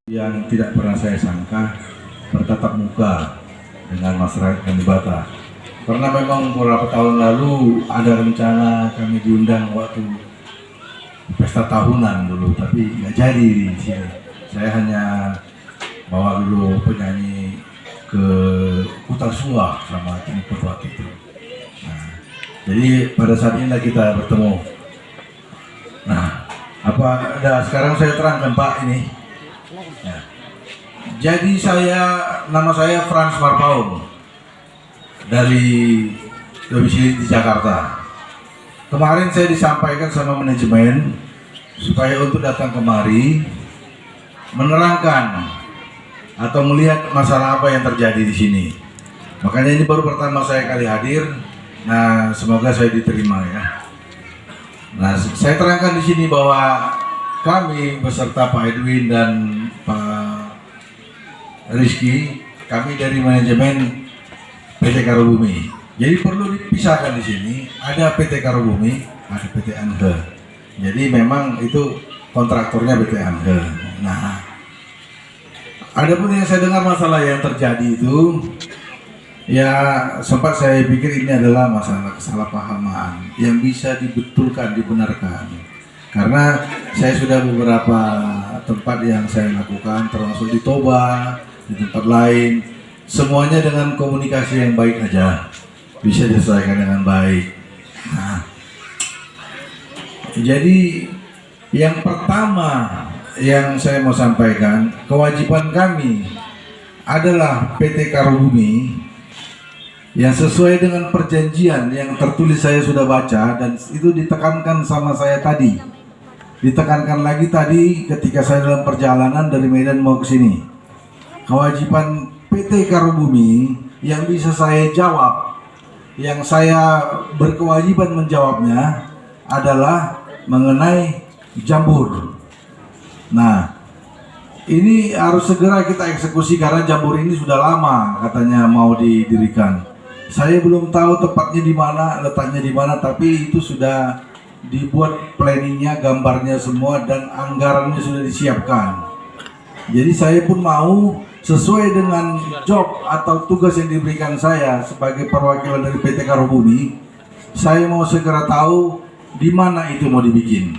Yang tidak pernah saya sangka bertatap muka dengan masyarakat Kalibata. Karena memang beberapa tahun lalu ada rencana kami diundang waktu pesta tahunan dulu, tapi nggak jadi di sini. Saya hanya bawa dulu penyanyi ke Kuta Suah sama tim waktu itu. Nah, jadi pada saat inilah kita bertemu. Nah, sekarang saya terangkan Pak ini. Ya. Jadi nama saya Frans Marpaung dari domisili di Jakarta. Kemarin saya disampaikan sama manajemen supaya untuk datang kemari menerangkan atau melihat masalah apa yang terjadi di sini. Makanya ini baru pertama saya kali hadir. Nah, semoga saya diterima ya. Nah, saya terangkan di sini bahwa kami beserta Pak Edwin dan Pak Rizky, kami dari manajemen PT Karobumi. Jadi perlu dipisahkan di sini. Ada PT Karobumi, ada PT Anhe. Jadi memang itu kontraktornya PT Anhe. Nah, ada pun yang saya dengar masalah yang terjadi itu, ya sempat saya pikir ini adalah masalah kesalahpahaman yang bisa dibetulkan, dibenarkan. Karena saya sudah beberapa tempat yang saya lakukan, termasuk di Toba, di tempat lain, semuanya dengan komunikasi yang baik aja bisa diselesaikan dengan baik. Nah, jadi yang pertama yang saya mau sampaikan, kewajiban kami adalah PT Karobumi yang sesuai dengan perjanjian yang tertulis, saya sudah baca dan itu ditekankan sama saya tadi, ditekankan lagi tadi ketika saya dalam perjalanan dari Medan mau ke sini. Kewajiban PT Karobumi yang bisa saya jawab, yang saya berkewajiban menjawabnya adalah mengenai jambur. Nah, ini harus segera kita eksekusi karena jambur ini sudah lama katanya mau didirikan. Saya belum tahu tepatnya di mana, letaknya di mana, tapi itu sudah dibuat planningnya, gambarnya semua, dan anggarannya sudah disiapkan. Jadi saya pun mau sesuai dengan job atau tugas yang diberikan saya sebagai perwakilan dari PT Karobumi, saya mau segera tahu di mana itu mau dibikin,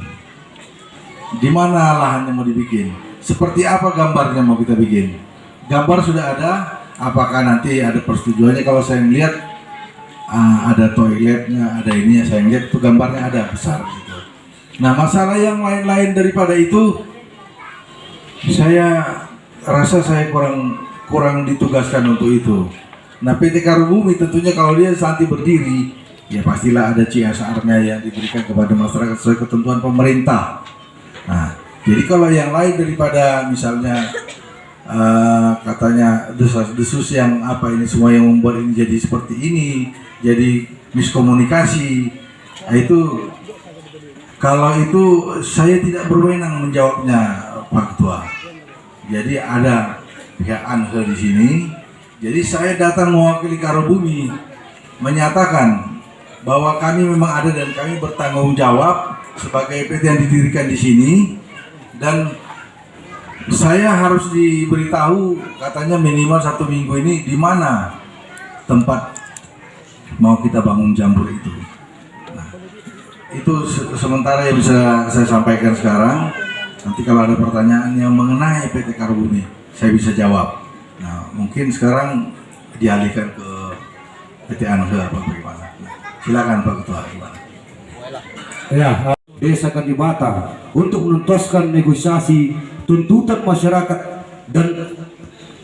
di mana lahannya mau dibikin, seperti apa gambarnya mau kita bikin. Gambar sudah ada, apakah nanti ada persetujuannya? Kalau saya melihat ada toiletnya, ada ini, saya lihat itu gambarnya ada besar gitu. Nah, masalah yang lain-lain daripada itu, saya rasa saya kurang ditugaskan untuk itu. Nah, PT Karobumi tentunya kalau dia nanti berdiri, ya pastilah ada CSR-nya yang diberikan kepada masyarakat sesuai ketentuan pemerintah. Nah, jadi kalau yang lain daripada misalnya katanya desas-desus yang apa ini semua yang membuat ini jadi seperti ini, jadi miskomunikasi, nah itu kalau itu saya tidak berwenang menjawabnya Pak Ketua. Jadi ada pihak Anhe di sini. Jadi saya datang mewakili Karobumi menyatakan bahwa kami memang ada dan kami bertanggung jawab sebagai PT yang didirikan di sini, dan saya harus diberitahu katanya minimal 1 minggu ini di mana tempat mau kita bangun jambur itu. Nah, itu sementara yang bisa saya sampaikan sekarang. Nanti kalau ada pertanyaan yang mengenai PT Karobumi, saya bisa jawab. Nah, mungkin sekarang dialihkan ke PT Anhe apa bagaimana. Nah, silakan Pak Ketua. Ya, Desa Kalibata untuk menuntaskan negosiasi tuntutan masyarakat, dan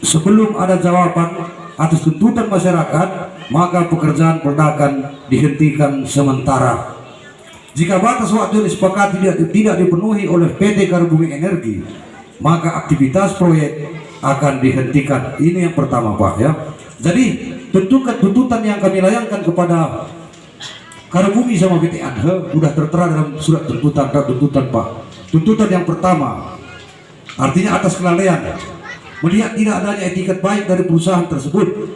sebelum ada jawaban atas tuntutan masyarakat, maka pekerjaan perdagangan dihentikan sementara. Jika batas waktu yang disepakati tidak dipenuhi oleh PT Karobumi Energi, maka aktivitas proyek akan dihentikan. Ini yang pertama Pak ya. Jadi tuntutan yang kami layangkan kepada Karobumi sama PT Anhe sudah tertera dalam surat tuntutan Pak. Tuntutan yang pertama, artinya atas kelalaian melihat tidak adanya etiket baik dari perusahaan tersebut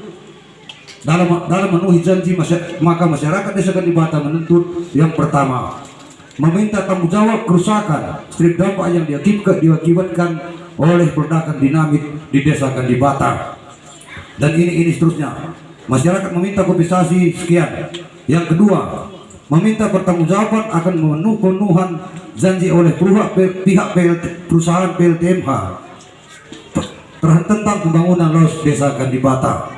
dalam memenuhi janji maka masyarakat Desa Kalibata menuntut yang pertama, meminta tanggung jawab kerusakan strip dampak yang diakibatkan oleh peledakan dinamit di Desa Kalibata. Dan ini seterusnya. Masyarakat meminta kompensasi sekian. Yang kedua, meminta pertanggungjawaban akan pemenuhan janji oleh pihak perusahaan PLTMH tentang pembangunan los Desa Kalibata.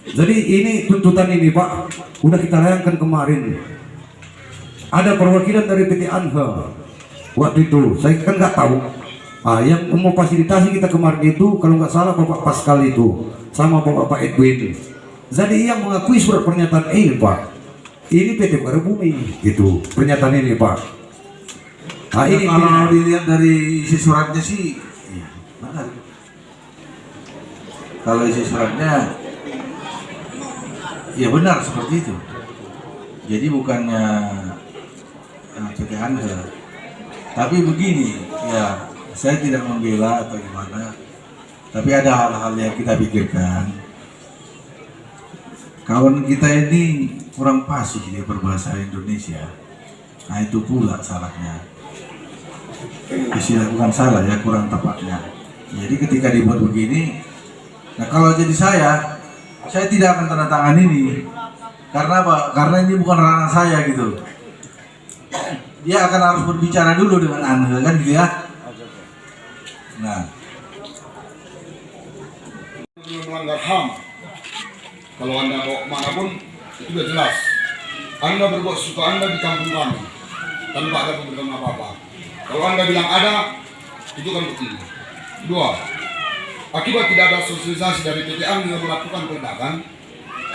Jadi ini tuntutan ini Pak, udah kita layangkan kemarin. Ada perwakilan dari PT Anhe waktu itu, saya kan nggak tahu. Yang mau fasilitasi kita kemarin itu kalau nggak salah Bapak Pascal itu sama Bapak Edwin. Jadi yang mengakui surat pernyataan ini Pak, ini PT Karubumi gitu pernyataan ini Pak. Ini kalau dilihat dari isi suratnya sih, iya, benar. Kalau isi suratnya, ya benar seperti itu. Jadi bukannya PT Anhe, tapi begini, ya saya tidak membela atau gimana, tapi ada hal-hal yang kita pikirkan. Kawan kita ini kurang fasih dia berbahasa Indonesia. Nah itu pula salahnya. Istilah bukan salah ya, kurang tepatnya. Jadi ketika dibuat begini, nah kalau jadi saya tidak akan tanda tangan ini. Karena apa? Karena ini bukan ranah saya gitu. Dia akan harus berbicara dulu dengan Anda kan gitu ya. Nah, melanggar HAM. Kalau Anda bawa kemana pun itu sudah jelas. Anda berbuat sesuatu Anda di kampung kami tanpa ada pemberitahuan apa-apa. Kalau Anda bilang ada, itu kan bukti. Dua, akibat tidak ada sosialisasi dari PT Anhe yang melakukan peledakan,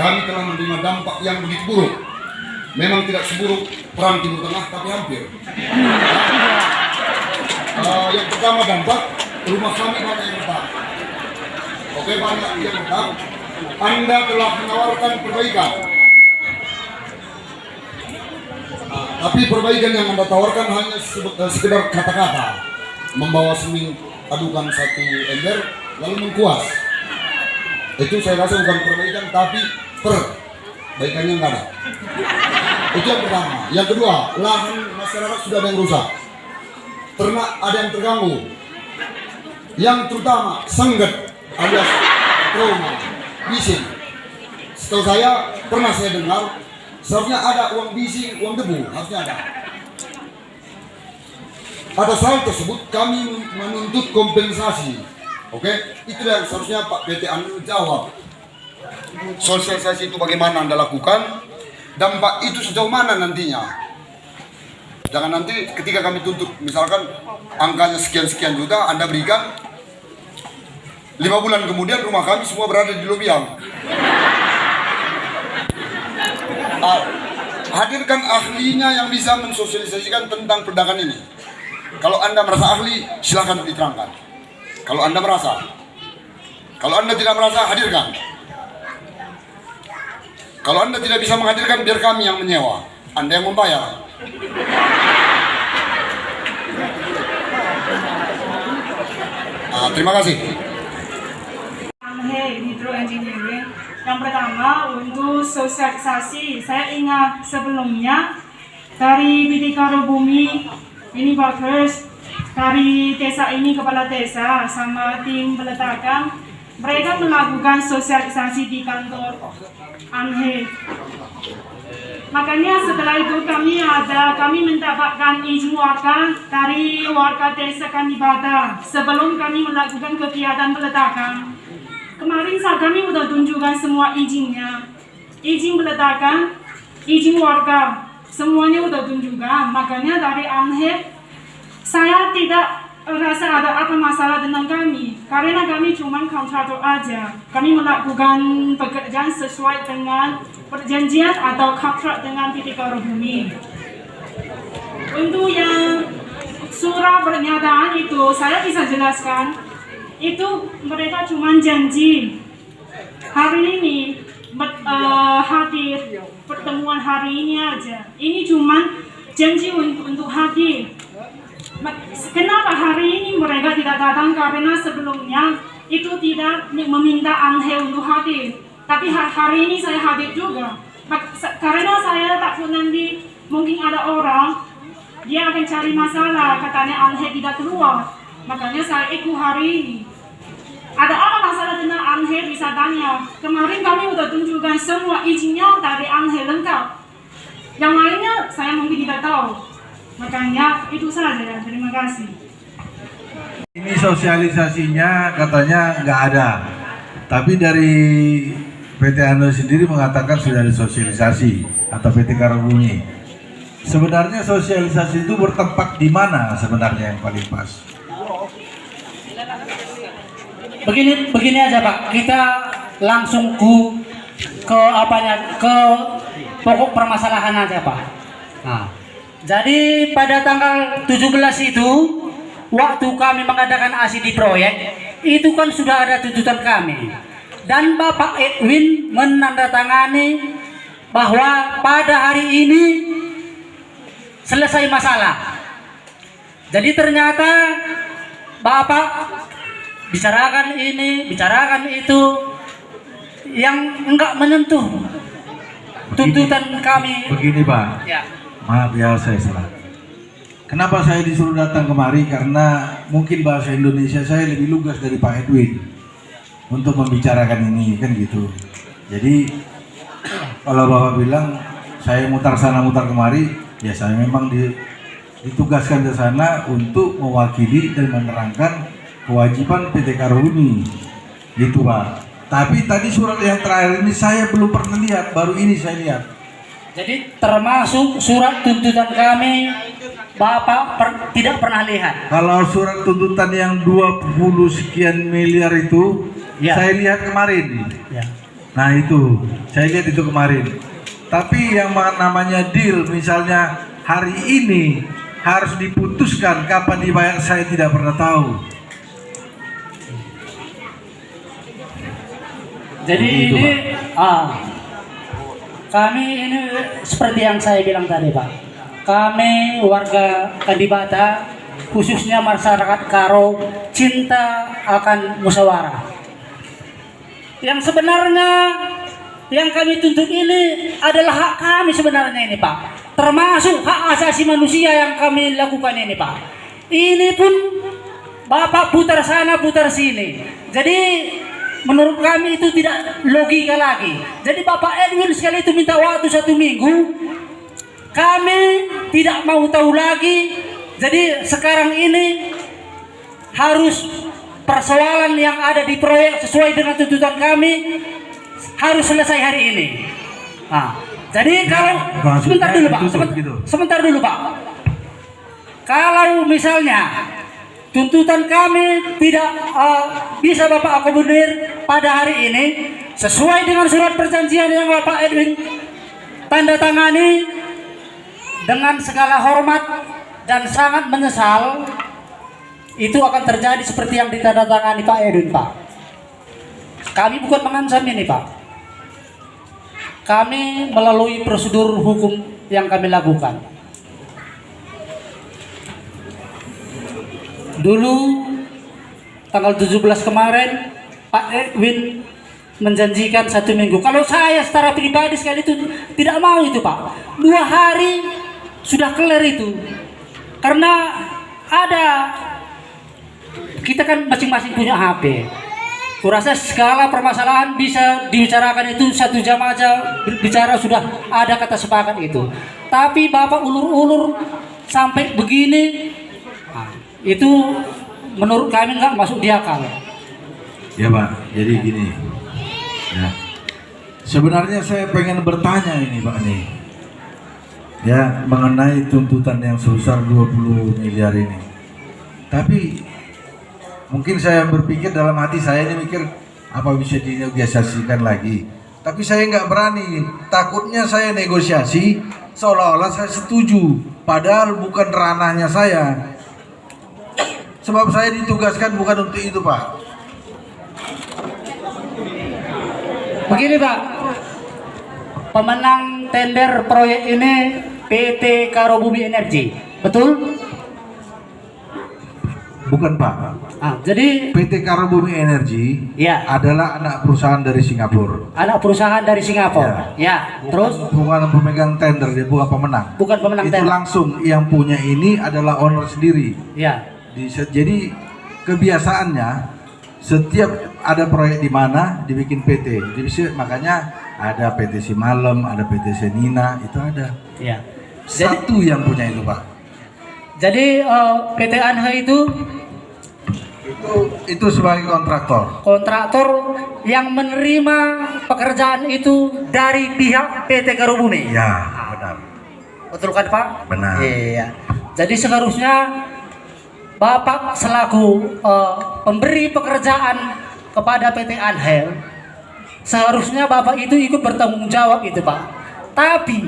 kami telah menerima dampak yang begitu buruk. Memang tidak seburuk perang Timur Tengah, tapi hampir. Yang pertama dampak, rumah kami banyak yang retak. Oke, banyak yang retak. Anda telah menawarkan perbaikan. Tapi perbaikan yang Anda tawarkan hanya sekedar kata-kata. Membawa semen, adukan satu ember, lalu mengkuas. Itu saya rasa bukan perbaikan, tapi perbaikannya nggak ada. Itu yang pertama. Yang kedua, lahan masyarakat sudah ada yang rusak. Ternak ada yang terganggu. Yang terutama, sengget alias trauma, bising. Setahu saya, pernah saya dengar, seharusnya ada uang bising, uang debu, harusnya ada. Atas hal tersebut, kami menuntut kompensasi. Oke, itu yang seharusnya Pak PT Anhe jawab. Sosialisasi itu bagaimana Anda lakukan? Dampak itu sejauh mana nantinya? Jangan nanti ketika kami tuntut, misalkan angkanya sekian-sekian juta, Anda berikan 5 bulan kemudian rumah kami semua berada di Lobiang. Hadirkan ahlinya yang bisa mensosialisasikan tentang peledakan ini. Kalau Anda merasa ahli, silakan diterangkan. Kalau Anda merasa, kalau Anda tidak merasa, hadirkan. Kalau Anda tidak bisa menghadirkan, biar kami yang menyewa, Anda yang membayar. Terima kasih. Anhe Hydro Engineering. Yang pertama untuk sosialisasi, saya ingat sebelumnya dari PT Karubumi ini bagus, dari desa ini kepala desa sama tim peletakan, mereka melakukan sosialisasi di kantor Anhe. Makanya setelah itu kami mendapatkan izin warga dari warga desa Kalibata sebelum kami melakukan kegiatan peletakan. Kemarin kami sudah tunjukkan semua izinnya, izin peletakan, izin warga, semuanya sudah tunjukkan. Makanya dari Anhe, saya tidak rasa ada apa masalah dengan kami, karena kami cuma kontraktor aja. Kami melakukan pekerjaan sesuai dengan perjanjian atau kontrak dengan PT Karubumi. Untuk yang surat pernyataan itu, saya bisa jelaskan. Itu mereka cuma janji hari ini hadir pertemuan hari ini aja. Ini cuma janji untuk hadir. Kenapa hari ini mereka tidak datang? Karena sebelumnya itu tidak meminta Angel untuk hadir. Tapi hari ini saya hadir juga. Karena saya takut nanti mungkin ada orang dia akan cari masalah, katanya Angel tidak keluar. Makanya saya ikut hari ini. Ada apa masalah dengan Angel bisa tanya. Kemarin kami sudah tunjukkan semua izinnya dari Angel lengkap. Yang lainnya saya mungkin tidak tahu. Makanya itu saja ya. Terima kasih. Ini sosialisasinya katanya nggak ada. Tapi dari PT Anu sendiri mengatakan sudah ada sosialisasi atau PT Karobumi. Sebenarnya sosialisasi itu bertempat di mana sebenarnya yang paling pas? Begini aja Pak, kita langsung ke pokok permasalahan aja Pak. Nah, jadi pada tanggal 17 itu waktu kami mengadakan ASI di proyek itu kan sudah ada tuntutan kami dan Bapak Edwin menandatangani bahwa pada hari ini selesai masalah. Jadi ternyata Bapak bicarakan ini, bicarakan itu yang enggak menyentuh tuntutan kami. Begini Pak, Ya. maaf ya saya salah. Kenapa saya disuruh datang kemari? Karena mungkin bahasa Indonesia saya lebih lugas dari Pak Edwin untuk membicarakan ini, kan gitu. Jadi kalau Bapak bilang saya mutar sana mutar kemari, ya saya memang ditugaskan ke sana untuk mewakili dan menerangkan kewajiban PT Karobumi, gitu Pak. Tapi tadi surat yang terakhir ini saya belum pernah lihat, baru ini saya lihat. Jadi termasuk surat tuntutan kami Bapak tidak pernah lihat. Kalau surat tuntutan yang 20 sekian miliar itu, Ya. saya lihat kemarin. Ya. Nah itu, saya lihat itu kemarin. Tapi yang namanya deal, misalnya hari ini harus diputuskan kapan dibayar, saya tidak pernah tahu. Jadi Begitu, ini kami ini seperti yang saya bilang tadi Pak. Kami warga Kalibata, khususnya masyarakat Karo, cinta akan musyawarah. Yang sebenarnya yang kami tuntut ini adalah hak kami sebenarnya ini Pak. Termasuk hak asasi manusia yang kami lakukan ini Pak. Ini pun Bapak putar sana putar sini. Jadi menurut kami itu tidak logika lagi. Jadi Bapak Edwin sekali itu minta waktu 1 minggu. Kami tidak mau tahu lagi. Jadi sekarang ini harus persoalan yang ada di proyek sesuai dengan tuntutan kami harus selesai hari ini. Nah, jadi kalau sebentar dulu Pak, sebentar dulu Pak. Kalau misalnya tuntutan kami tidak bisa Bapak akomodir pada hari ini sesuai dengan surat perjanjian yang Bapak Edwin tanda tangani, dengan segala hormat dan sangat menyesal, itu akan terjadi seperti yang ditandatangani Pak Edwin Pak. Kami bukan mengancam ini Pak. Kami melalui prosedur hukum yang kami lakukan. Dulu tanggal 17 kemarin Pak Edwin menjanjikan 1 minggu. Kalau saya secara pribadi sekali itu tidak mau itu Pak. 2 hari sudah clear itu. Karena ada, kita kan masing-masing punya HP. Kurasa segala permasalahan bisa dibicarakan itu 1 jam aja bicara sudah ada kata sepakat itu. Tapi Bapak ulur-ulur sampai begini, itu menurut kami nggak masuk di akal. Ya Pak, jadi gini. Ya. Sebenarnya saya pengen bertanya ini Pak nih. Ya, mengenai tuntutan yang sebesar 20 miliar ini. Tapi mungkin saya berpikir dalam hati saya ini mikir apa bisa dinegosiasikan lagi. Tapi saya nggak berani. Takutnya saya negosiasi seolah-olah saya setuju, padahal bukan ranahnya saya. Sebab saya ditugaskan bukan untuk itu Pak. Begini Pak, pemenang tender proyek ini PT Karobumi Energi, betul? Bukan Pak. Jadi PT Karobumi Energi ya, adalah anak perusahaan dari Singapura. anak perusahaan dari Singapura. Ya, terus Bukan pemegang tender, dia bukan pemenang. bukan pemenang Itu tender. langsung yang punya ini adalah owner sendiri. Ya, Jadi kebiasaannya setiap ada proyek di mana dibikin PT. Makanya ada PT Simalem, ada PT Senina, itu ada. ya. Jadi Satu yang punya itu, Pak. PT Anhe itu Itu sebagai kontraktor yang menerima pekerjaan itu dari pihak PT Karobumi. Ya, benar. Betul kan, Pak? Benar. Iya. Jadi seharusnya Bapak selaku pemberi pekerjaan kepada PT Anhel, seharusnya Bapak itu ikut bertanggung jawab itu, Pak. Tapi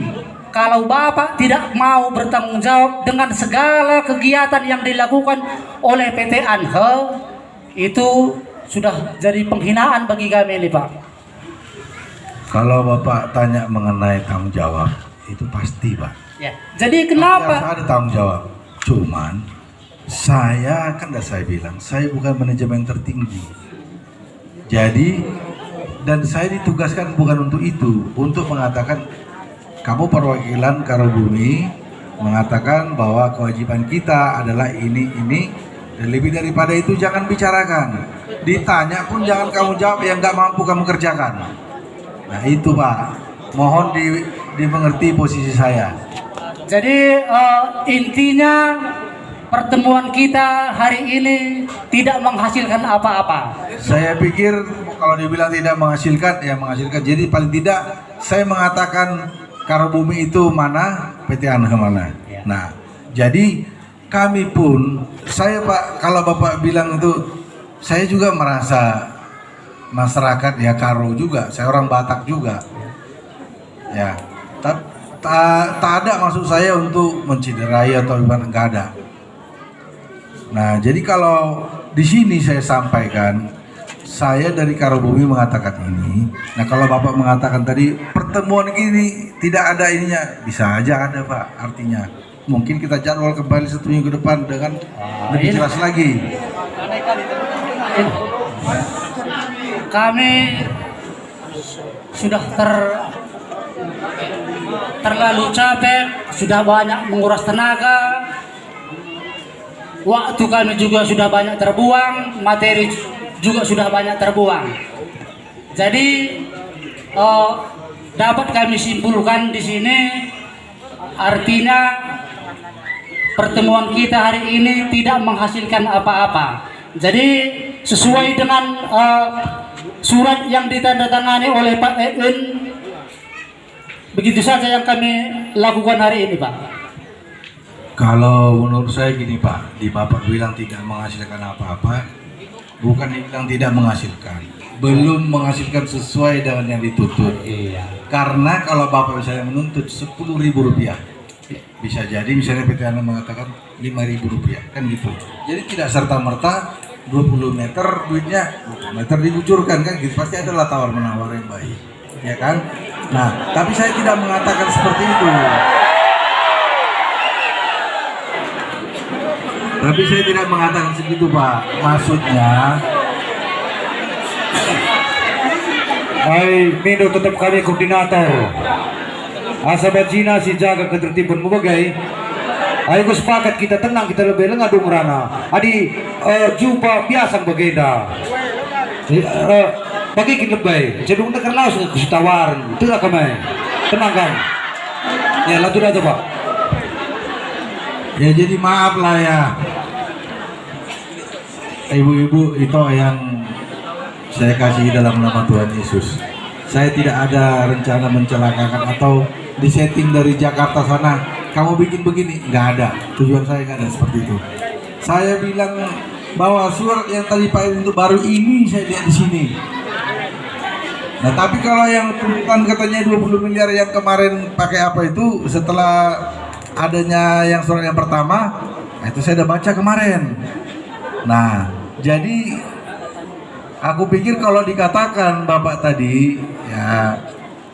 kalau Bapak tidak mau bertanggung jawab dengan segala kegiatan yang dilakukan oleh PT Anhel, itu sudah jadi penghinaan bagi kami ini, Pak. Kalau Bapak tanya mengenai tanggung jawab, itu pasti, Pak. Ya. Jadi Pasti kenapa? harus ada tanggung jawab. Cuman saya kan saya bilang, saya bukan manajemen tertinggi. Jadi dan saya ditugaskan bukan untuk itu, untuk mengatakan kamu perwakilan Karobumi mengatakan bahwa kewajiban kita adalah ini, dan lebih daripada itu jangan bicarakan. Ditanya pun jangan kamu jawab yang nggak mampu kamu kerjakan. Nah itu, Pak, mohon dimengerti posisi saya. Jadi intinya pertemuan kita hari ini tidak menghasilkan apa-apa. Saya pikir kalau dibilang tidak menghasilkan, ya menghasilkan. Jadi paling tidak saya mengatakan Karobumi itu mana, PT Anhe mana. Ya. Nah, jadi kami pun, saya Pak, kalau Bapak bilang itu, saya juga merasa masyarakat ya Karo juga. Saya orang Batak juga. Ya, tak ada maksud saya untuk menciderai atau gimana, nggak ada. Nah, jadi kalau di sini saya sampaikan, saya dari Karobumi mengatakan ini. Nah, kalau Bapak mengatakan tadi pertemuan ini tidak ada ininya, bisa aja ada, Pak. Artinya mungkin kita jadwal kembali 1 minggu ke depan dengan lebih jelas lagi. Kami sudah terlalu capek, sudah banyak menguras tenaga, waktu kami juga sudah banyak terbuang, materi juga sudah banyak terbuang. Jadi dapat kami simpulkan di sini, artinya pertemuan kita hari ini tidak menghasilkan apa-apa. Jadi sesuai dengan surat yang ditandatangani oleh Pak Edwin, begitu saja yang kami lakukan hari ini, Pak. Kalau menurut saya gini, Pak, di Bapak bilang tidak menghasilkan apa-apa, bukan dibilang tidak menghasilkan, belum menghasilkan sesuai dengan yang dituntut. Iya. Karena kalau Bapak misalnya menuntut 10.000 rupiah, bisa jadi misalnya PT Anhe mengatakan 5.000 rupiah, kan gitu. Jadi tidak serta merta 20 meter duitnya 20 meter dikucurkan, kan gitu. Pasti adalah tawar menawar yang baik, ya kan? Nah, tapi saya tidak mengatakan seperti itu. Tapi saya tidak mengatakan segitu, Pak. Maksudnya, Hai, Mindo tetap kami koordinator. Asa bajina si jaga ketertiban mo bagay. Ay ko sepakat kita tenang, kita lebih lengah dong rana. Adi jumpa biasa bagenda. Bagi kita lebay. Jadi untuk kerana usah kusitawaran. Tidak kami. Tenang kan. Ya, lanjut aja, Pak. ya jadi maaf lah ya, ibu-ibu itu yang saya kasih dalam nama Tuhan Yesus. Saya tidak ada rencana mencelakakan atau disetting dari Jakarta sana, kamu bikin begini, nggak ada. Tujuan saya nggak ada seperti itu. Saya bilang bahwa surat yang tadi Pak itu baru ini saya lihat di sini. Nah, tapi kalau yang tuntutan katanya 20 miliar yang kemarin pakai apa itu, setelah adanya yang surat yang pertama, itu saya udah baca kemarin. Nah, jadi aku pikir kalau dikatakan Bapak tadi ya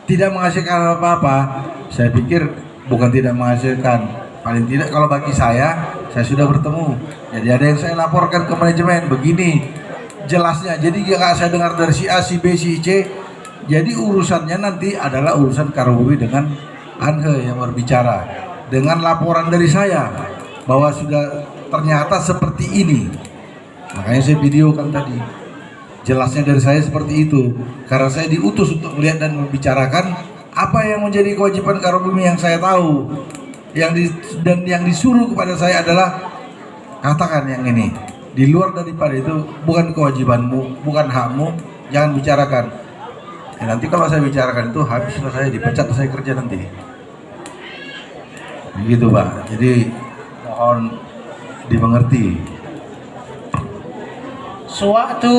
tidak menghasilkan apa-apa, saya pikir bukan tidak menghasilkan. Paling tidak kalau bagi saya saya sudah bertemu. Jadi ada yang saya laporkan ke manajemen begini jelasnya. Jadi nggak saya dengar dari si A, si B, si C. Jadi urusannya nanti adalah urusan Karobumi dengan Anhe yang berbicara dengan laporan dari saya bahwa sudah ternyata seperti ini. Makanya saya videokan tadi. Jelasnya dari saya seperti itu karena saya diutus untuk melihat dan membicarakan apa yang menjadi kewajiban Karobumi yang saya tahu. Dan yang disuruh kepada saya adalah katakan yang ini. Di luar daripada itu bukan kewajibanmu, bukan hakmu, jangan bicarakan. Nanti kalau saya bicarakan itu habislah saya dipecat, saya kerja nanti. Begitu Pak. Jadi mohon dimengerti. Sewaktu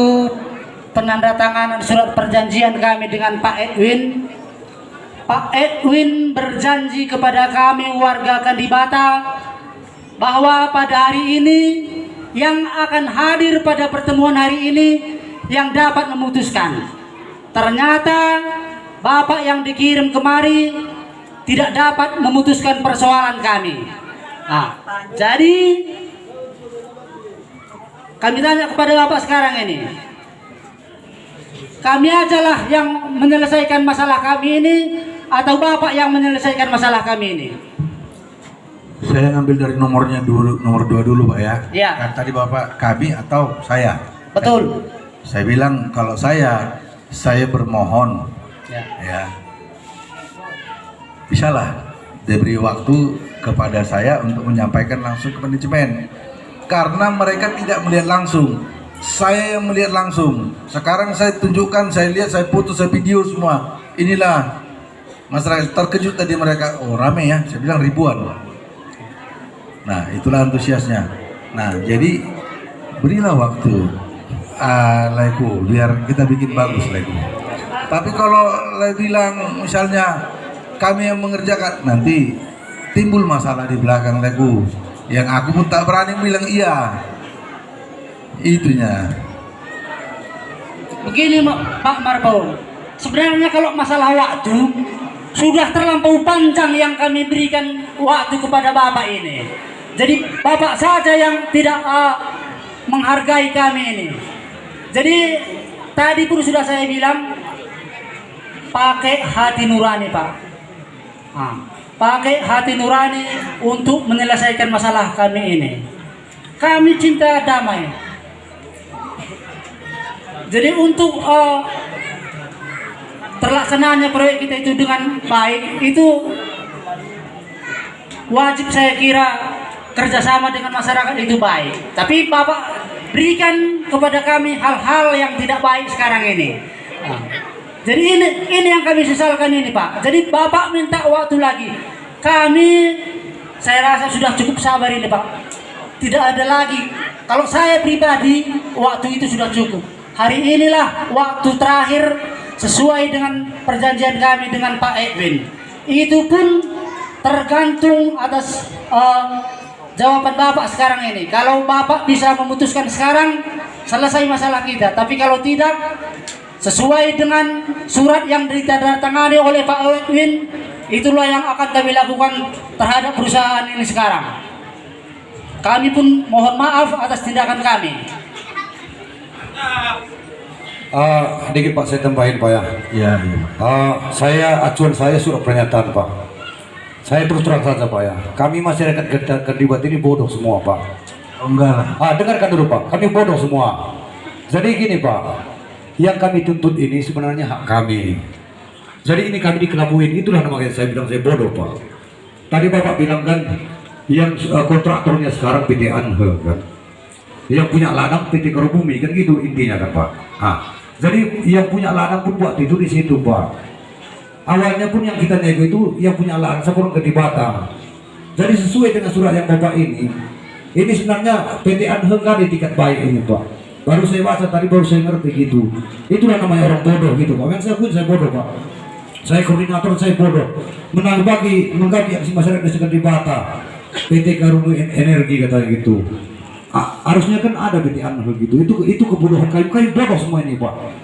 penandatanganan surat perjanjian kami dengan Pak Edwin berjanji kepada kami warga Kalibata bahwa pada hari ini yang akan hadir pada pertemuan hari ini yang dapat memutuskan. Ternyata Bapak yang dikirim kemari tidak dapat memutuskan persoalan kami. Nah, jadi kami tanya kepada Bapak sekarang ini, kami ajalah yang menyelesaikan masalah kami ini atau Bapak yang menyelesaikan masalah kami ini? Saya ngambil dari nomor 2 dulu Pak ya. Ya. Kan tadi Bapak kami atau saya. Betul. Saya bilang kalau saya bermohon ya bisalah diberi waktu kepada saya untuk menyampaikan langsung ke manajemen karena mereka tidak melihat langsung, saya yang melihat langsung. Sekarang saya tunjukkan, saya lihat, saya foto, saya video semua. Inilah masyarakat. Terkejut tadi mereka, oh rame ya, saya bilang ribuan. Nah itulah antusiasnya. Nah jadi berilah waktu Leku, biar kita bikin bagus Leku. Tapi kalau bilang misalnya kami yang mengerjakan, nanti timbul masalah di belakang Leku. Yang aku pun tak berani bilang iya. Itunya. Begini Pak Marco, sebenarnya kalau masalah waktu sudah terlampau panjang yang kami berikan waktu kepada Bapak ini. Jadi Bapak saja yang tidak menghargai kami ini. Jadi tadi pun sudah saya bilang pakai hati nurani Pak. Pakai hati nurani untuk menyelesaikan masalah kami ini. Kami cinta damai. Jadi untuk terlaksananya proyek kita itu dengan baik itu wajib saya kira kerjasama dengan masyarakat itu baik. Tapi Bapak berikan kepada kami hal-hal yang tidak baik sekarang ini. Jadi ini yang kami sesalkan ini Pak. Jadi Bapak minta waktu lagi. Kami saya rasa sudah cukup sabar ini Pak. Tidak ada lagi. Kalau saya pribadi waktu itu sudah cukup. Hari inilah waktu terakhir sesuai dengan perjanjian kami dengan Pak Edwin. Itu pun tergantung atas jawaban Bapak sekarang ini. Kalau Bapak bisa memutuskan sekarang, selesai masalah kita. Tapi kalau tidak, sesuai dengan surat yang ditandatangani oleh Pak Edwin, itulah yang akan kami lakukan terhadap perusahaan ini sekarang. Kami pun mohon maaf atas tindakan kami. Dikit Pak, saya tambahin Pak ya. Iya. Acuan saya surat pernyataan Pak. Saya terus terang saja Pak ya. Kami masyarakat Kalibata ini bodoh semua Pak. Oh, enggak lah. Dengarkan dulu Pak. Kami bodoh semua. Jadi gini Pak, yang kami tuntut ini sebenarnya hak kami. Jadi ini kami dikelabuin. Itulah namanya saya bilang saya bodoh Pak. Tadi Bapak bilang kan yang kontraktornya sekarang PT Anhe kan. Yang punya ladang PT Karobumi kan gitu intinya kan Pak. Jadi yang punya ladang pun buat itu di situ Pak. Awalnya pun yang kita nego itu yang punya ladang sekurang Kalibata. Jadi sesuai dengan surat yang Bapak ini sebenarnya PT Anhe kan di tingkat baik ini Pak. Baru saya baca tadi baru saya ngerti gitu. Itulah namanya orang bodoh gitu Pak. Yang saya pun saya bodoh Pak. Saya koordinator saya bodoh. Menggaji aksi masyarakat di Kalibata. PT Karobumi Energi katanya gitu. Harusnya kan ada PT Anhe gitu. Itu kebodohan kami bodoh semua ini Pak.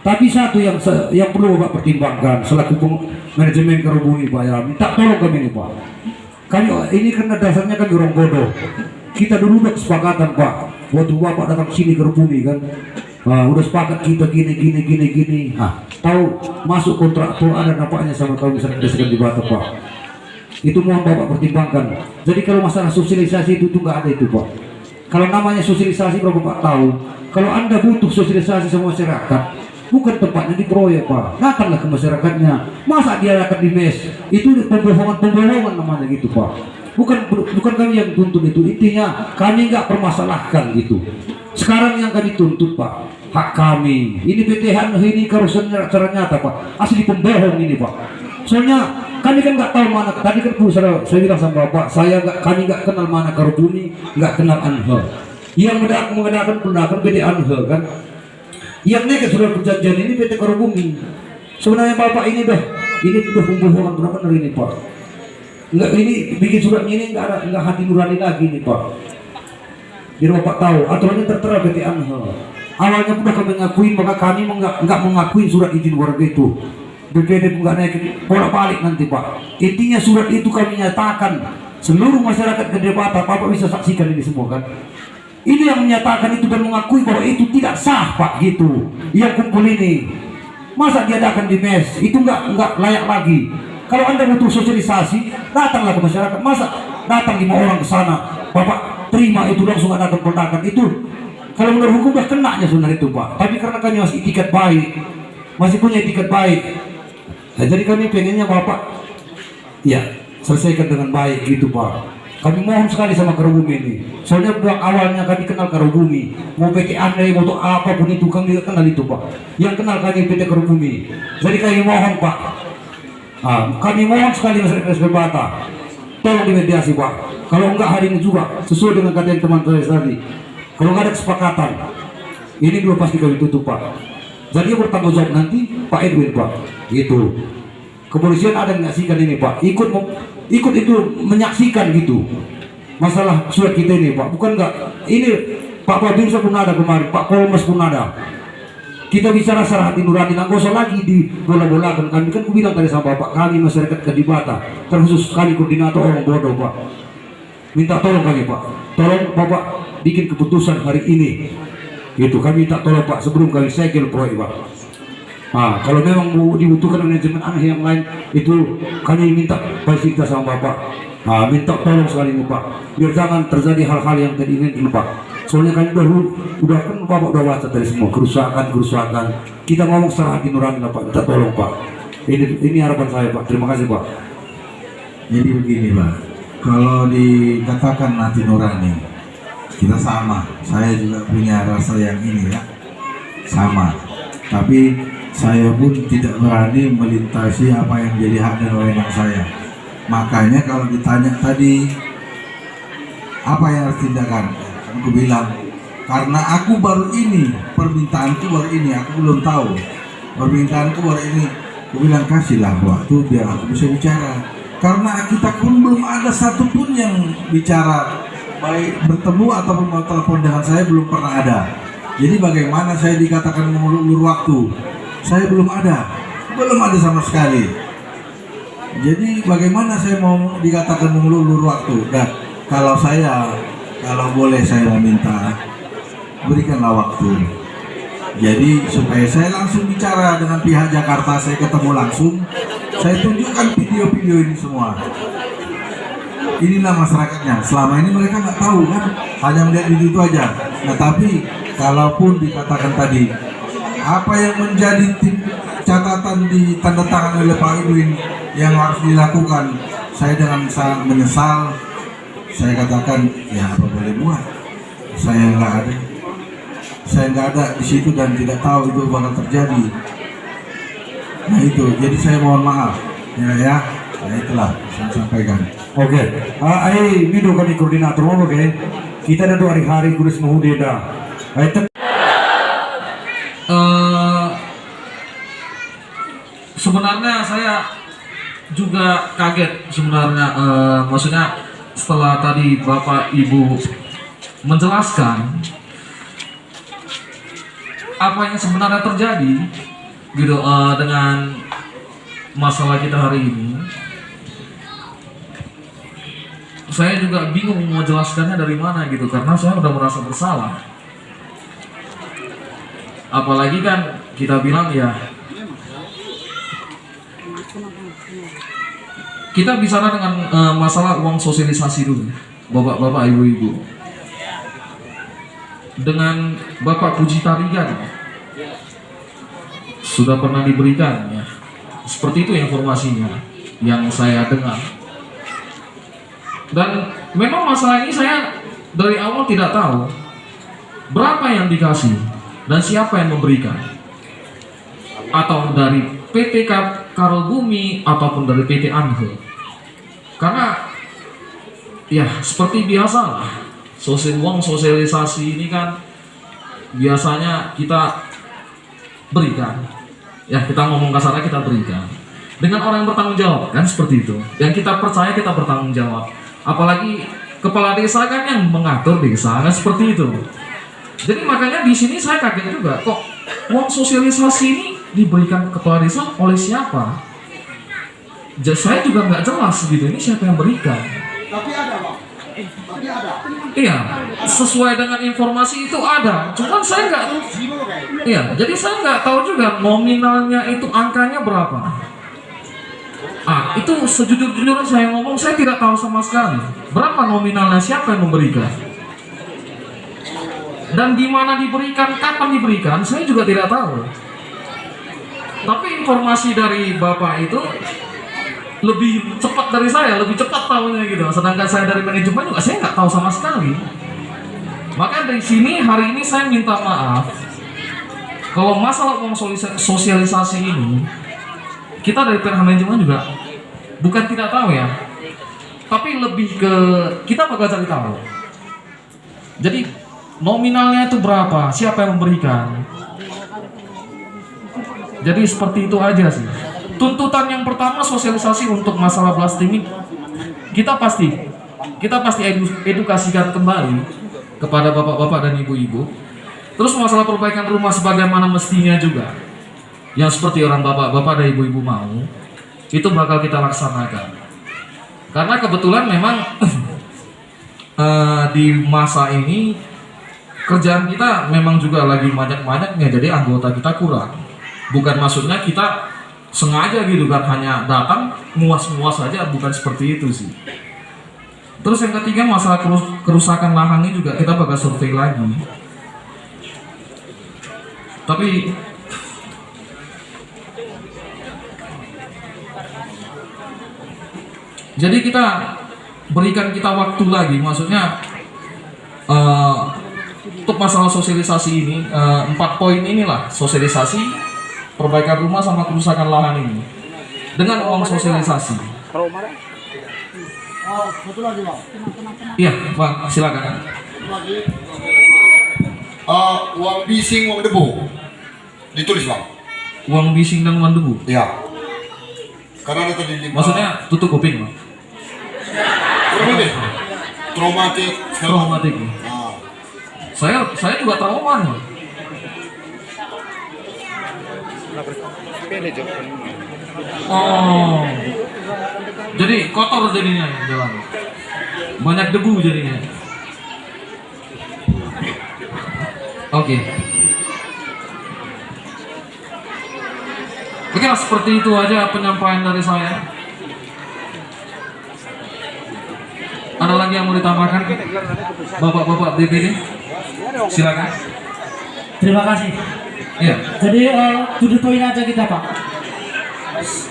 Tapi satu yang perlu Bapak pertimbangkan selaku manajemen Karobumi Pak ya, minta tolong kami ini Pak. Kami ini karena dasarnya kan orang bodoh. kita dulu udah kesepakatan Pak, waktu Bapak datang sini ke Rubumi kan, udah sepakat kita gini. Tahu masuk kontrak tuh ada nampaknya sama kami misalnya Desa Segan di Bata Pak. Itu mohon Bapak pertimbangkan. Jadi kalau masalah sosialisasi itu nggak ada itu Pak. Kalau namanya sosialisasi kalau Bapak tahu, kalau Anda butuh sosialisasi sama masyarakat, bukan tempatnya di proyek Pak, datanglah ke masyarakatnya. Masa dia akan di mes? Itu pembohongan namanya gitu Pak. Bukan kami yang tuntut itu, intinya kami nggak permasalahkan gitu. Sekarang yang kami tuntut Pak, hak kami. Ini PTH ini karusannya secara nyata Pak, asli pembohong ini Pak. Soalnya kami kan nggak tahu mana. Tadi kan saya bilang sama Bapak, kami nggak kenal mana Karubumi, nggak kenal Anhel. Yang mengadakan PT Anhel kan. Yang mereka sudah perjanjian ini PT Karubumi. Sebenarnya Bapak ini udah pembohongan benar-benar ini Pak. Enggak, ini bikin suratnya ini enggak hati nurani lagi nih Pak. Jadi Bapak tahu aturannya tertera PT Anhel. Awalnya pun kami ngakuin, maka kami enggak mengakui surat izin warga itu. BPD enggak naikin bolak-balik nanti Pak. Intinya surat itu kami nyatakan seluruh masyarakat Gede Bata, Bapak bisa saksikan ini semua kan. Ini yang menyatakan itu dan mengakui bahwa itu tidak sah Pak gitu. Yang kumpul ini, masa diadakan di mes itu enggak layak lagi. Kalau Anda butuh sosialisasi, datanglah ke masyarakat. Masa datang 5 orang ke sana, Bapak terima itu langsung adakan peletakan itu. Kalau menurut hukum sudah kenanya sebenarnya itu Pak. Tapi karena kami masih itikat baik, masih punya itikat baik, nah, jadi kami pengennya Bapak ya selesaikan dengan baik gitu Pak. Kami mohon sekali sama Karubumi ini. Soalnya awalnya kami kenal Karubumi, mau PT Andai, mau apapun itu kami kenal itu Pak. Yang kenal kami PT Karubumi. Jadi kami mohon Pak, kami mohon sekali masyarakat Bata, tolong dimediasi Pak. Kalau enggak hari ini juga sesuai dengan kata yang teman saya tadi, kalau enggak ada kesepakatan, ini dua pasti kami tutup Pak. Jadi yang bertanggung jawab nanti Pak Edwin Pak, gitu. Kepolisian ada menyaksikan ini Pak, ikut itu menyaksikan gitu masalah surat kita ini Pak. Bukan enggak, ini Pak Babinsa pun ada kemarin, Pak Polmas pun ada. Kita bicara secara hati nurani, nggak usah lagi dibola-bolakan. Kami kan bilang tadi sama Bapak, kami masyarakat Gede Bata, terkhusus sekali koordinator orang bodoh Pak. Minta tolong kami Pak, tolong Bapak bikin keputusan hari ini. Gitu, kami minta tolong Pak sebelum kami segel proyek Pak. Kalau memang mau dibutuhkan manajemen aneh yang lain, itu kami minta fasilitas sama Bapak. Minta tolong sekali ini Pak, biar jangan terjadi hal-hal yang tidak diinginkan Pak. Soalnya kan udah kan Bapak udah baca tadi semua kerusakan. Kita ngomong secara hati nurani lah Pak, minta tolong Pak. Ini harapan saya Pak. Terima kasih Pak. Jadi begini Pak, kalau dikatakan hati nurani, kita sama. Saya juga punya rasa yang ini ya, sama. Tapi saya pun tidak berani melintasi apa yang jadi hak dan wewenang saya. Makanya kalau ditanya tadi apa yang harus tindakan, aku bilang karena aku baru ini, permintaanku baru ini, aku belum tahu permintaanku baru ini. Aku bilang kasihlah waktu biar aku bisa bicara, karena kita pun belum ada satupun yang bicara, baik bertemu ataupun mau telepon dengan saya belum pernah ada. Jadi bagaimana saya dikatakan mengulur waktu? Saya belum ada sama sekali. Jadi bagaimana saya mau dikatakan mengulur waktu? Dan kalau boleh saya meminta, berikanlah waktu. Jadi supaya saya langsung bicara dengan pihak Jakarta, saya ketemu langsung, saya tunjukkan video-video ini semua. Inilah masyarakatnya. Selama ini mereka nggak tahu kan, hanya melihat itu aja. Nah tapi kalaupun dikatakan tadi, apa yang menjadi catatan di tanda tangan oleh Pak Edwin yang harus dilakukan, saya dengan sangat menyesal. Saya katakan ya apa boleh buat, saya nggak ada di situ dan tidak tahu itu bakal terjadi. Nah itu, jadi saya mohon maaf ya. Nah itulah saya sampaikan. Oke, ini kami koordinator oke. Kita ada hari-hari kurus mahudeda. Sebenarnya saya juga kaget sebenarnya, maksudnya setelah tadi Bapak Ibu menjelaskan apa yang sebenarnya terjadi gitu dengan masalah kita hari ini. saya juga bingung mau jelaskannya dari mana gitu, karena saya udah merasa bersalah. Apalagi kan kita bilang ya, kita bicara dengan masalah uang sosialisasi dulu, bapak-bapak, ibu-ibu. Dengan Bapak Puji Tarigan sudah pernah diberikan ya, seperti itu informasinya yang saya dengar. Dan memang masalah ini saya dari awal tidak tahu berapa yang dikasih dan siapa yang memberikan, atau dari PT Karol Bumi ataupun dari PT Anhe. Karena ya seperti biasa lah, uang sosialisasi ini kan biasanya kita berikan, ya kita ngomong kasarnya kita berikan dengan orang yang bertanggung jawab kan, seperti itu. Yang kita percaya kita bertanggung jawab. Apalagi kepala desa kan yang mengatur desa kan, seperti itu. Jadi makanya di sini saya kaget juga, kok uang sosialisasi ini diberikan ke kepala desa oleh siapa? Saya juga nggak jelas gitu, ini siapa yang berikan? Tapi ada, Bang. Tapi ada. Iya, sesuai dengan informasi itu ada. Cuman saya nggak, iya, jadi saya nggak tahu juga nominalnya itu angkanya berapa. Itu sejujur-jujurnya saya ngomong, saya tidak tahu sama sekali berapa nominalnya, siapa yang memberikan, dan di mana diberikan, kapan diberikan, saya juga tidak tahu. Tapi informasi dari Bapak itu lebih cepat dari saya, lebih cepat tahunya gitu. Sedangkan saya dari manajemen juga saya nggak tahu sama sekali. Maka dari sini hari ini saya minta maaf kalau masalah uang sosialisasi ini, kita dari pihak manajemen juga bukan tidak tahu ya, tapi lebih ke kita bakal cari tahu. Jadi nominalnya itu berapa, siapa yang memberikan. Jadi seperti itu aja sih. Tuntutan yang pertama sosialisasi untuk masalah blasting, kita pasti edukasikan kembali kepada bapak-bapak dan ibu-ibu. Terus masalah perbaikan rumah sebagaimana mestinya juga, yang seperti orang bapak-bapak dan ibu-ibu mau, itu bakal kita laksanakan. Karena kebetulan memang di masa ini kerjaan kita memang juga lagi banyak-banyaknya, jadi anggota kita kurang. Bukan maksudnya kita sengaja gitu kan, hanya datang muas-muas saja, bukan seperti itu sih. Terus yang ketiga masalah kerusakan lahan ini juga kita bakal survei lagi. Tapi jadi kita berikan kita waktu lagi, maksudnya untuk masalah sosialisasi ini 4 poin inilah, sosialisasi, perbaikan rumah sama kerusakan lahan ini dengan uang sosialisasi. Satu lagi, Bang. Iya, Bang, silakan. Satu lagi. Uang bising, uang debu. Ditulis, Bang. Uang bising dan uang debu. Iya. Karena ada tadi 5. Maksudnya tutup kuping, Bang. Traumatik. Traumatik. Nah, Saya juga trauma, Bang. Oh, jadi kotor jadinya jalan, banyak debu jadinya. Oke, oke lah, seperti itu aja penyampaian dari saya. Ada lagi yang mau ditambahkan, bapak-bapak DPD? Silakan. Terima kasih. Iya. Jadi to the point aja kita, Pak.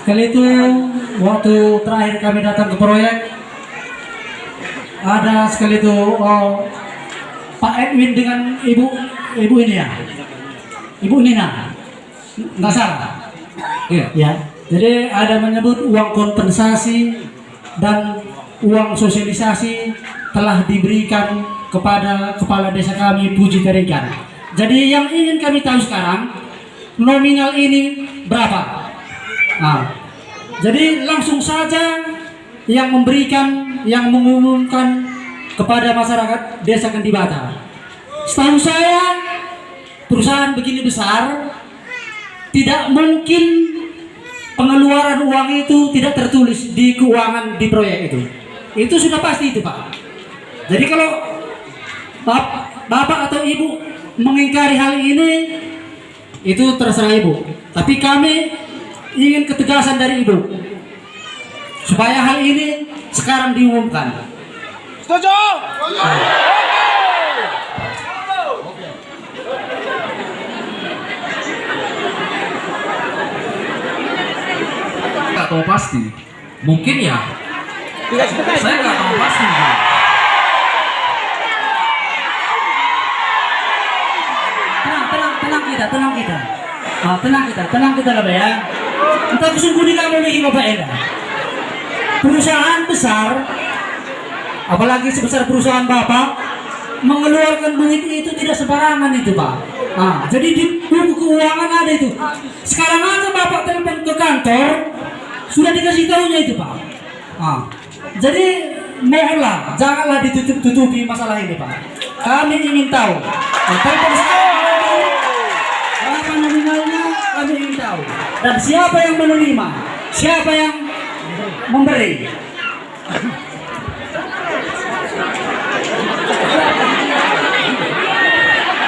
Kali itu waktu terakhir kami datang ke proyek, ada sekali itu Pak Edwin dengan ibu ini ya, Ibu Nina, nggak salah. Iya. Ya. Jadi ada menyebut uang kompensasi dan uang sosialisasi telah diberikan kepada kepala desa kami Puji Tarigan. Jadi yang ingin kami tahu sekarang, nominal ini berapa? Nah, jadi langsung saja yang memberikan, yang mengumumkan kepada masyarakat desa Kandibata. Setahu saya, perusahaan begini besar, tidak mungkin pengeluaran uang itu tidak tertulis di keuangan di proyek itu. itu sudah pasti itu Pak. Jadi kalau bapak atau ibu mengingkari hal ini, itu terserah ibu. Tapi kami ingin ketegasan dari ibu supaya hal ini sekarang diumumkan. Nggak tahu pasti. Mungkin ya. Saya nggak tahu pasti. Tenang kita lah ya. Entah kesungguhan kamu nih Bapak Eda. Perusahaan besar, apalagi sebesar perusahaan Bapak, mengeluarkan duit itu tidak sembarangan itu Pak. Jadi di buku keuangan ada itu. Sekarang aja Bapak telepon ke kantor, sudah dikasih tahunya itu Pak. Jadi mohonlah, janganlah ditutup-tutupi masalah ini Pak. Kami ingin tahu. Telepon sekarang berapa nominalnya, kami ingin tahu. Dan siapa yang menerima, siapa yang memberi.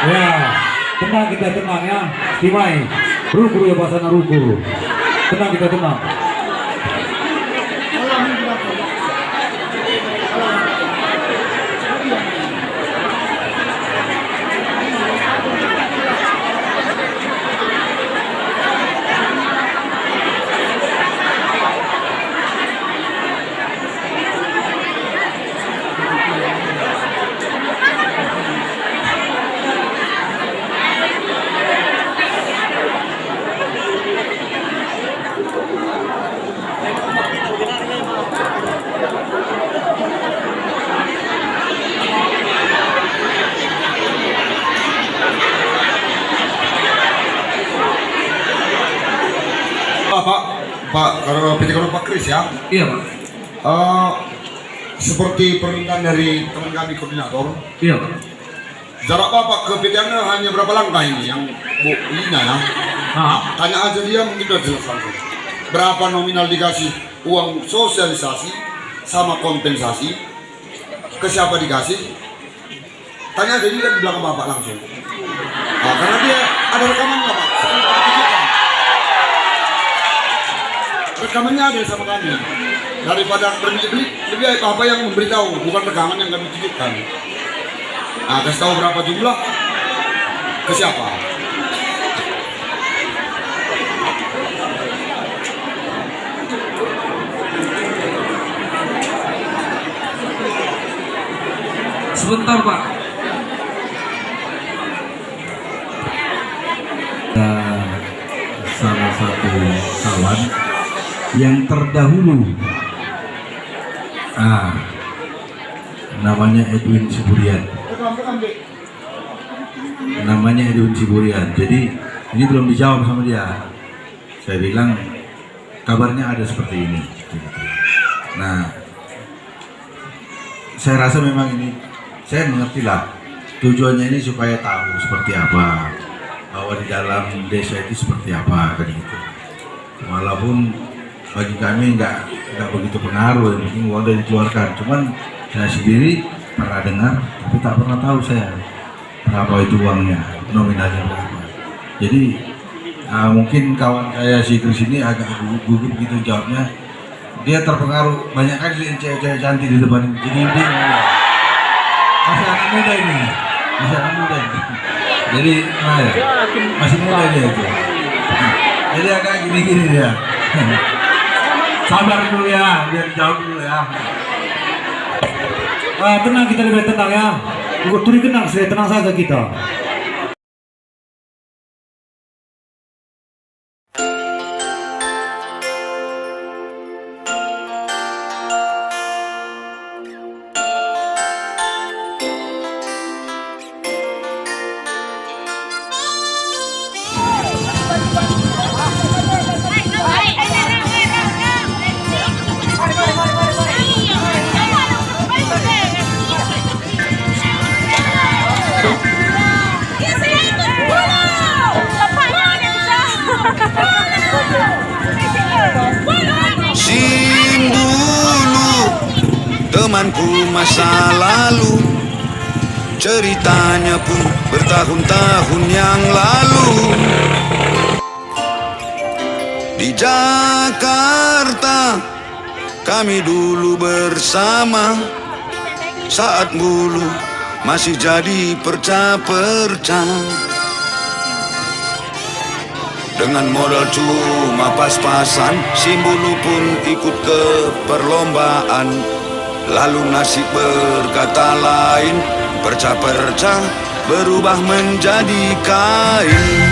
Ya, tenang kita tenang ya. Timai, ruku ya bahasa ruku. Tenang kita tenang. Pak, kalau PT Karung Pak Kris ya. Iya Pak. Seperti permintaan dari teman kami koordinator, Iya Pak. jarak Bapak ke PT Anda hanya berapa langkah ini yang Bu Lina ya? Tanya aja dia mungkin udah jelas langsung. Berapa nominal dikasih uang sosialisasi sama kompensasi, ke siapa dikasih? Tanya aja dia di belakang Bapak langsung. Karena dia ada rekamannya Pak. Rekamannya ada sama kami. Daripada berbelit-belit, lebih baik apa yang memberitahu, bukan rekaman yang kami tunjukkan. Kasih tahu berapa jumlah, ke siapa. Sebentar Pak. Salah satu kawan yang terdahulu, namanya Edwin Siburian. Jadi ini belum dijawab sama dia. Saya bilang kabarnya ada seperti ini. Nah, saya rasa memang ini, saya mengerti lah tujuannya ini supaya tahu seperti apa, bahwa di dalam desa itu seperti apa kan gitu. Walaupun bagi kami nggak begitu pengaruh, yang penting uang udah dikeluarkan. Cuman saya sendiri pernah dengar, tapi tak pernah tahu saya berapa itu uangnya, nominalnya berapa. Jadi mungkin kawan saya si Kris ini agak gugup gitu jawabnya. Dia terpengaruh banyak kali cewek-cewek cantik di depan ini. Jadi dia masih anak muda ini, Jadi masih muda dia itu. Jadi agak gini-gini dia. Sabar dulu ya, biar jauh dulu ya. Tenang kita lebih tenang ya. Untuk turi kenang, saya tenang saja kita. temanku masa lalu, ceritanya pun bertahun-tahun yang lalu. Di Jakarta kami dulu bersama, saat bulu masih jadi perca-perca. Dengan modal cuma pas-pasan, si bulu pun ikut ke perlombaan. Lalu nasib berkata lain, perca-perca berubah menjadi kain.